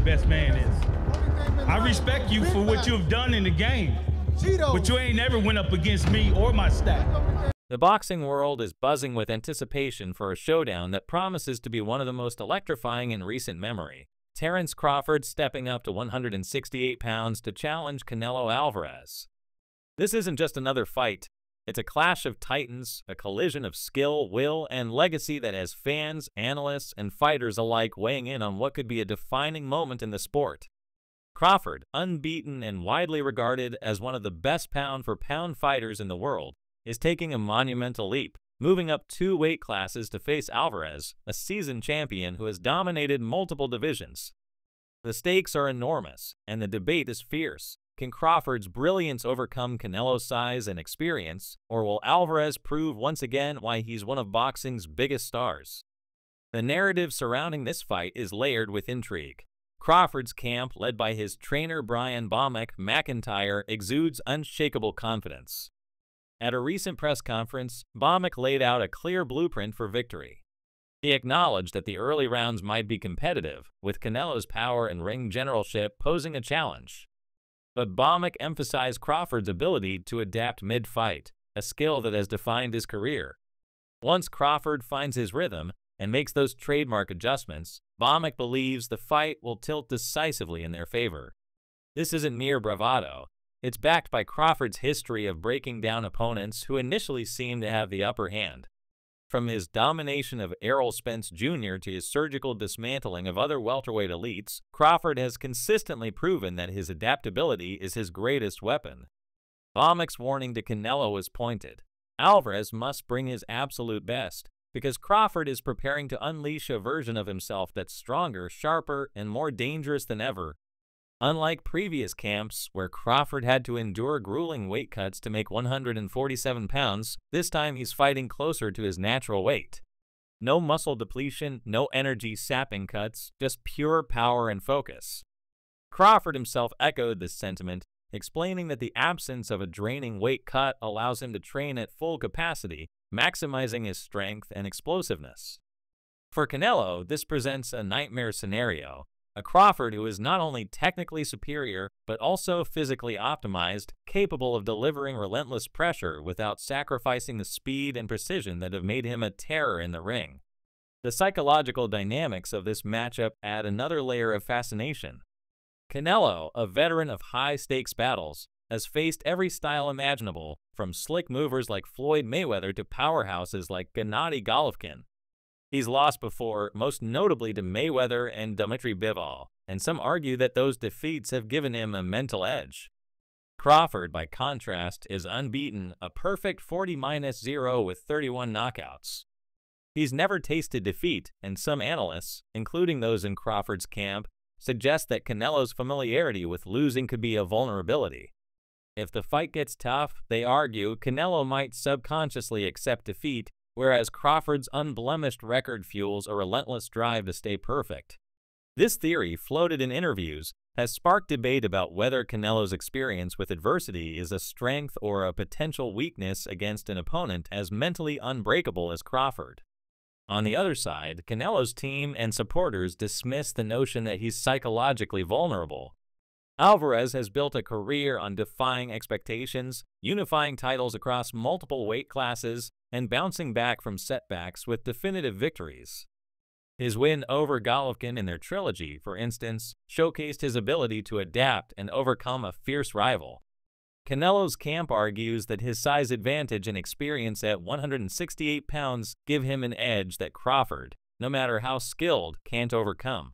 best man is. I respect you for what you've done in the game, but you ain't never went up against me or my staff. The boxing world is buzzing with anticipation for a showdown that promises to be one of the most electrifying in recent memory. Terence Crawford stepping up to 168 pounds to challenge Canelo Alvarez. This isn't just another fight. It's a clash of titans, a collision of skill, will, and legacy that has fans, analysts, and fighters alike weighing in on what could be a defining moment in the sport. Crawford, unbeaten and widely regarded as one of the best pound-for-pound fighters in the world, is taking a monumental leap, moving up 2 weight classes to face Alvarez, a seasoned champion who has dominated multiple divisions. The stakes are enormous, and the debate is fierce. Can Crawford's brilliance overcome Canelo's size and experience, or will Alvarez prove once again why he's one of boxing's biggest stars? The narrative surrounding this fight is layered with intrigue. Crawford's camp, led by his trainer Brian McIntyre, exudes unshakable confidence. At a recent press conference, Baumek laid out a clear blueprint for victory. He acknowledged that the early rounds might be competitive, with Canelo's power and ring generalship posing a challenge. But Baumek emphasized Crawford's ability to adapt mid-fight, a skill that has defined his career. Once Crawford finds his rhythm and makes those trademark adjustments, Baumek believes the fight will tilt decisively in their favor. This isn't mere bravado. It's backed by Crawford's history of breaking down opponents who initially seemed to have the upper hand. From his domination of Errol Spence Jr. to his surgical dismantling of other welterweight elites, Crawford has consistently proven that his adaptability is his greatest weapon. Baumek's warning to Canelo is pointed. Alvarez must bring his absolute best, because Crawford is preparing to unleash a version of himself that's stronger, sharper, and more dangerous than ever. Unlike previous camps, where Crawford had to endure grueling weight cuts to make 147 pounds, this time he's fighting closer to his natural weight. No muscle depletion, no energy-sapping cuts, just pure power and focus. Crawford himself echoed this sentiment, explaining that the absence of a draining weight cut allows him to train at full capacity, maximizing his strength and explosiveness. For Canelo, this presents a nightmare scenario. A Crawford who is not only technically superior, but also physically optimized, capable of delivering relentless pressure without sacrificing the speed and precision that have made him a terror in the ring. The psychological dynamics of this matchup add another layer of fascination. Canelo, a veteran of high-stakes battles, has faced every style imaginable, from slick movers like Floyd Mayweather to powerhouses like Gennady Golovkin. He's lost before, most notably to Mayweather and Dmitry Bivol, and some argue that those defeats have given him a mental edge. Crawford, by contrast, is unbeaten, a perfect 40-0 with 31 knockouts. He's never tasted defeat, and some analysts, including those in Crawford's camp, suggest that Canelo's familiarity with losing could be a vulnerability. If the fight gets tough, they argue Canelo might subconsciously accept defeat, whereas Crawford's unblemished record fuels a relentless drive to stay perfect. This theory, floated in interviews, has sparked debate about whether Canelo's experience with adversity is a strength or a potential weakness against an opponent as mentally unbreakable as Crawford. On the other side, Canelo's team and supporters dismiss the notion that he's psychologically vulnerable. Alvarez has built a career on defying expectations, unifying titles across multiple weight classes, and bouncing back from setbacks with definitive victories. His win over Golovkin in their trilogy, for instance, showcased his ability to adapt and overcome a fierce rival. Canelo's camp argues that his size advantage and experience at 168 pounds give him an edge that Crawford, no matter how skilled, can't overcome.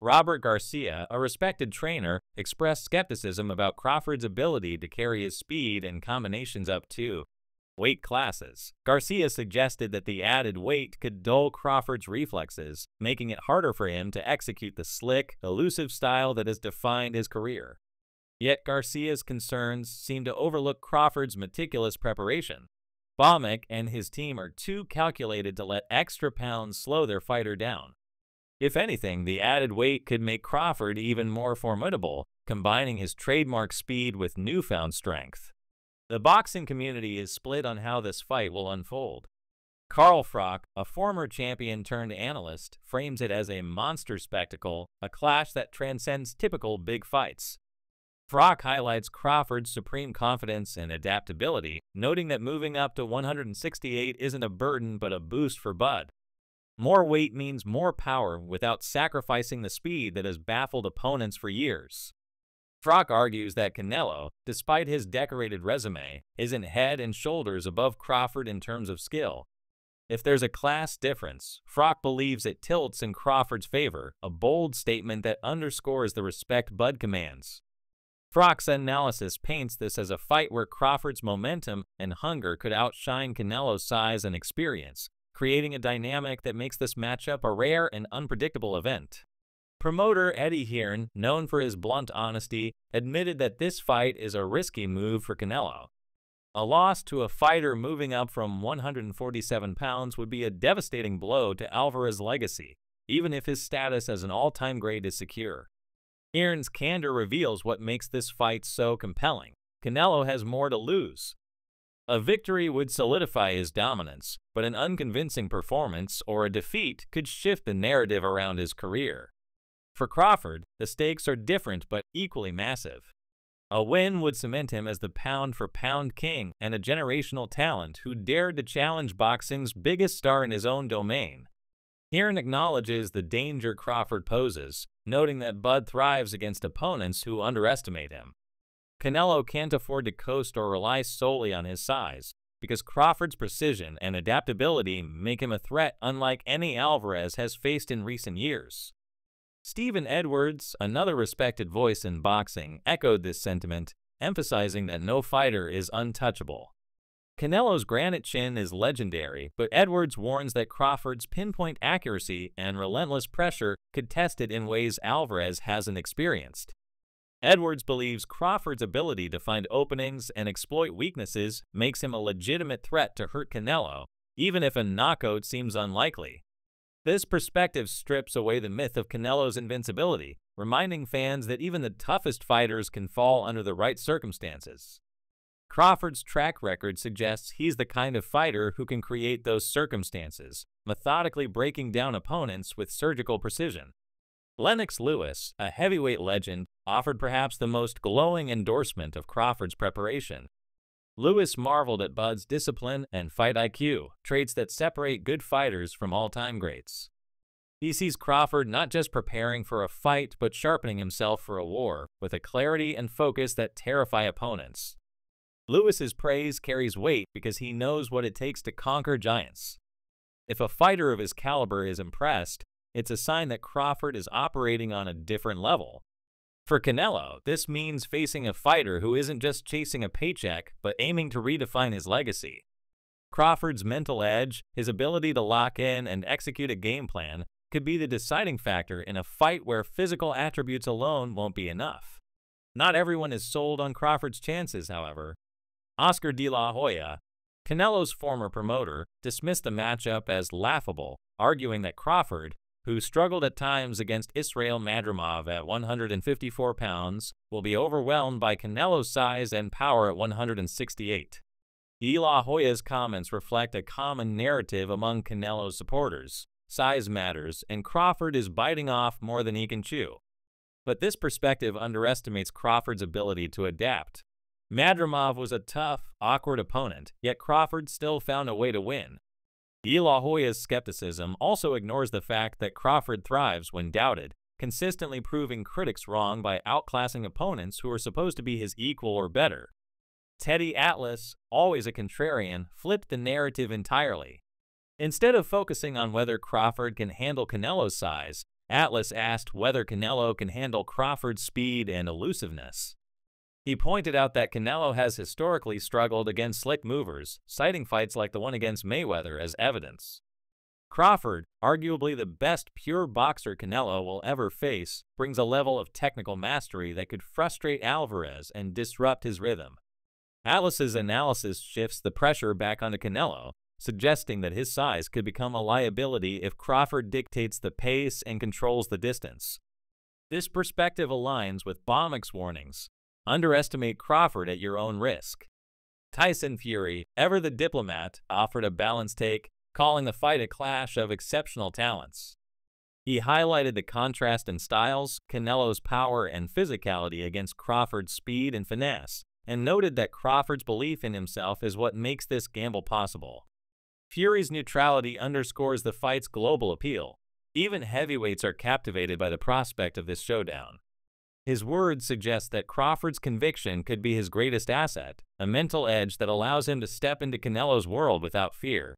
Robert Garcia, a respected trainer, expressed skepticism about Crawford's ability to carry his speed and combinations up to weight classes. Garcia suggested that the added weight could dull Crawford's reflexes, making it harder for him to execute the slick, elusive style that has defined his career. Yet Garcia's concerns seem to overlook Crawford's meticulous preparation. Baumek and his team are too calculated to let extra pounds slow their fighter down. If anything, the added weight could make Crawford even more formidable, combining his trademark speed with newfound strength. The boxing community is split on how this fight will unfold. Carl Froch, a former champion turned analyst, frames it as a monster spectacle, a clash that transcends typical big fights. Froch highlights Crawford's supreme confidence and adaptability, noting that moving up to 168 isn't a burden but a boost for Bud. More weight means more power without sacrificing the speed that has baffled opponents for years. Froch argues that Canelo, despite his decorated resume, isn't head and shoulders above Crawford in terms of skill. If there's a class difference, Froch believes it tilts in Crawford's favor, a bold statement that underscores the respect Bud commands. Froch's analysis paints this as a fight where Crawford's momentum and hunger could outshine Canelo's size and experience, creating a dynamic that makes this matchup a rare and unpredictable event. Promoter Eddie Hearn, known for his blunt honesty, admitted that this fight is a risky move for Canelo. A loss to a fighter moving up from 147 pounds would be a devastating blow to Alvarez's legacy, even if his status as an all-time great is secure. Hearn's candor reveals what makes this fight so compelling. Canelo has more to lose. A victory would solidify his dominance, but an unconvincing performance or a defeat could shift the narrative around his career. For Crawford, the stakes are different but equally massive. A win would cement him as the pound-for-pound king and a generational talent who dared to challenge boxing's biggest star in his own domain. Hearn acknowledges the danger Crawford poses, noting that Bud thrives against opponents who underestimate him. Canelo can't afford to coast or rely solely on his size, because Crawford's precision and adaptability make him a threat unlike any Alvarez has faced in recent years. Stephen Edwards, another respected voice in boxing, echoed this sentiment, emphasizing that no fighter is untouchable. Canelo's granite chin is legendary, but Edwards warns that Crawford's pinpoint accuracy and relentless pressure could test it in ways Alvarez hasn't experienced. Edwards believes Crawford's ability to find openings and exploit weaknesses makes him a legitimate threat to hurt Canelo, even if a knockout seems unlikely. This perspective strips away the myth of Canelo's invincibility, reminding fans that even the toughest fighters can fall under the right circumstances. Crawford's track record suggests he's the kind of fighter who can create those circumstances, methodically breaking down opponents with surgical precision. Lennox Lewis, a heavyweight legend, offered perhaps the most glowing endorsement of Crawford's preparation. Lewis marveled at Bud's discipline and fight IQ, traits that separate good fighters from all-time greats. He sees Crawford not just preparing for a fight, but sharpening himself for a war, with a clarity and focus that terrify opponents. Lewis's praise carries weight because he knows what it takes to conquer giants. If a fighter of his caliber is impressed, it's a sign that Crawford is operating on a different level. For Canelo, this means facing a fighter who isn't just chasing a paycheck, but aiming to redefine his legacy. Crawford's mental edge, his ability to lock in and execute a game plan, could be the deciding factor in a fight where physical attributes alone won't be enough. Not everyone is sold on Crawford's chances, however. Oscar De La Hoya, Canelo's former promoter, dismissed the matchup as laughable, arguing that Crawford, who struggled at times against Israil Madrimov at 154 pounds, will be overwhelmed by Canelo's size and power at 168. De La Hoya's comments reflect a common narrative among Canelo's supporters. Size matters, and Crawford is biting off more than he can chew. But this perspective underestimates Crawford's ability to adapt. Madrimov was a tough, awkward opponent, yet Crawford still found a way to win. De La Hoya's skepticism also ignores the fact that Crawford thrives when doubted, consistently proving critics wrong by outclassing opponents who are supposed to be his equal or better. Teddy Atlas, always a contrarian, flipped the narrative entirely. Instead of focusing on whether Crawford can handle Canelo's size, Atlas asked whether Canelo can handle Crawford's speed and elusiveness. He pointed out that Canelo has historically struggled against slick movers, citing fights like the one against Mayweather as evidence. Crawford, arguably the best pure boxer Canelo will ever face, brings a level of technical mastery that could frustrate Alvarez and disrupt his rhythm. Atlas's analysis shifts the pressure back onto Canelo, suggesting that his size could become a liability if Crawford dictates the pace and controls the distance. This perspective aligns with Bomik's warnings. Underestimate Crawford at your own risk. Tyson Fury, ever the diplomat, offered a balanced take, calling the fight a clash of exceptional talents. He highlighted the contrast in styles, Canelo's power and physicality against Crawford's speed and finesse, and noted that Crawford's belief in himself is what makes this gamble possible. Fury's neutrality underscores the fight's global appeal. Even heavyweights are captivated by the prospect of this showdown. His words suggest that Crawford's conviction could be his greatest asset, a mental edge that allows him to step into Canelo's world without fear.